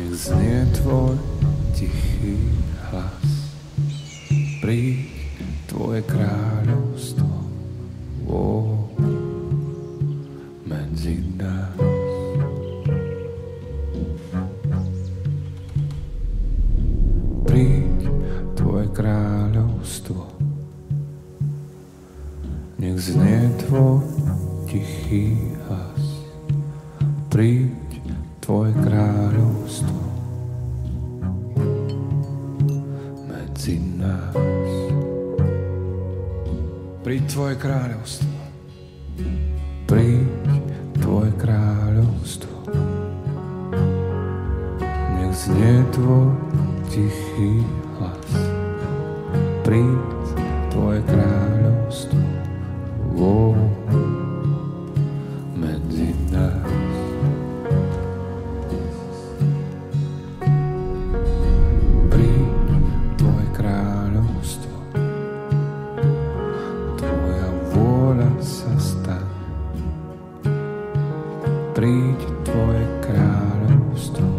nech znie tvoj tichý hlas. Príď tvoje kráľovstvo medzi nás. Príď tvoje kráľovstvo, nech znie tvoj tichý hlas. Príď tvoje kráľovstvo medzi nás. Príď tvoje kráľovstvo, príď tvoje kráľovstvo, nech znie tvoj tichý hlas. Príď tvoje kráľovstvo medzi nás. Príď tvoje kráľovstvo, tvoja vôľa sa stane. Príď tvoje kráľovstvo,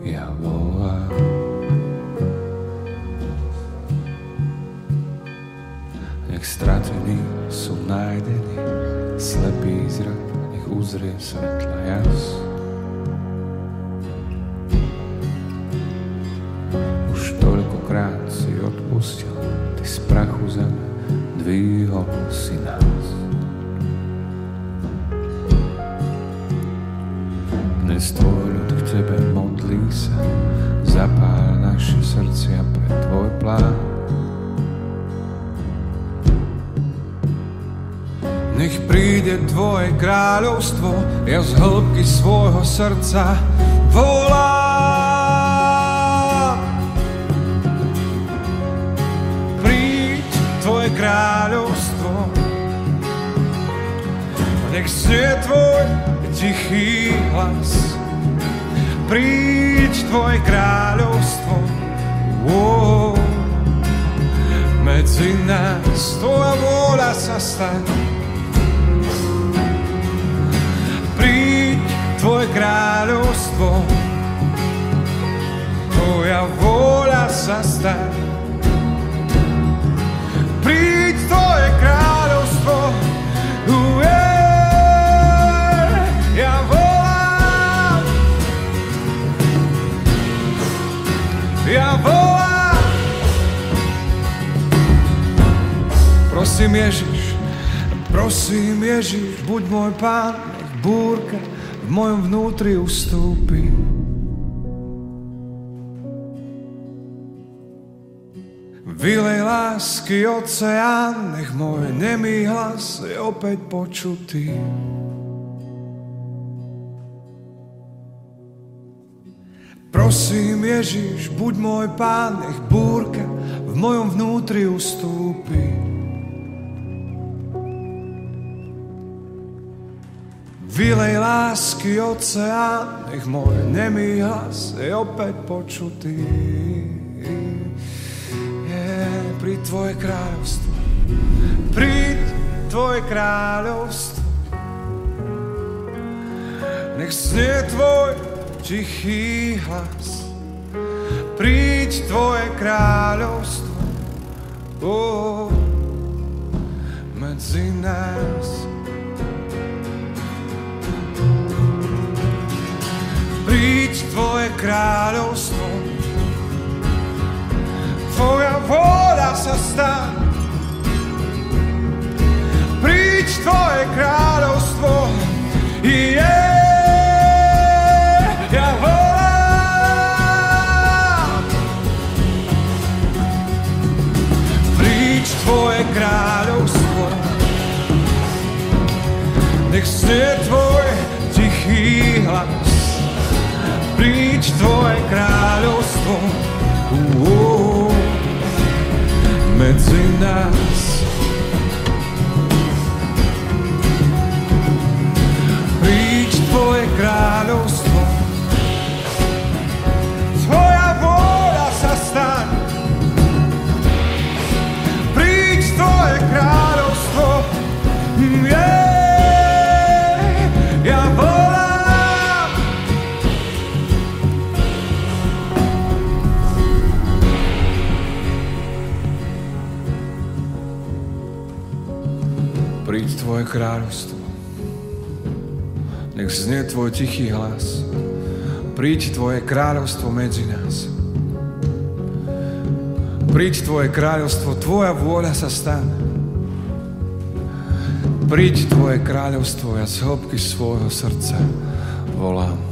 ja volám. Nech stratení sú nájdení, slepý zrak, nech uzrie svetla jas. Už toľkokrát si odpustil, ty z prachu zeme dvihol si nás. Dnes tvoj ľud k tebe modlí sa, zapál naše srdcia pre tvoj plán. Nech príde tvoje kráľovstvo, ja z hĺbky svojho srdca volám. Príď tvoje kráľovstvo, nech znie tvoj tichý hlas. Príď tvoje kráľovstvo, medzi nás tvoja vôľa sa stane. Príď tvoje kráľovstvo, tvoja vôľa sa stane. Príď tvoje kráľovstvo, ja volám, ja volám. Prosím Ježiš, buď môj Pán, nech búrka v mojom vnútri ustúpi. Vylej lásky oceán, nech môj nemý hlas je opäť počutý. Prosím Ježiš, buď môj Pán, nech búrka v mojom vnútri ustúpi. Vylej lásky oceán, nech môj nemý hlas je opäť počutý. Príď tvoje kráľovstvo, príď tvoje kráľovstvo, nech znie tvoj tichý hlas. Príď tvoje kráľovstvo, medzi nás. Príď tvoje kráľovstvo, tvoja vôľa sa stane. Príď tvoje kráľovstvo, ja volám. Príď tvoje kráľovstvo, nech znie tvoj tichý hlas. Príď tvoje kráľovstvo, medzi nás. Príď tvoje kráľovstvo, tvoja vôľa sa stane. Príď tvoje kráľovstvo, ja volám. Tvoje kráľovstvo. Nech znie Tvoj tichý hlas. Príď Tvoje kráľovstvo medzi nás. Príď Tvoje kráľovstvo, Tvoja vôľa sa stane. Príď Tvoje kráľovstvo, ja z hĺbky svojho srdca volám.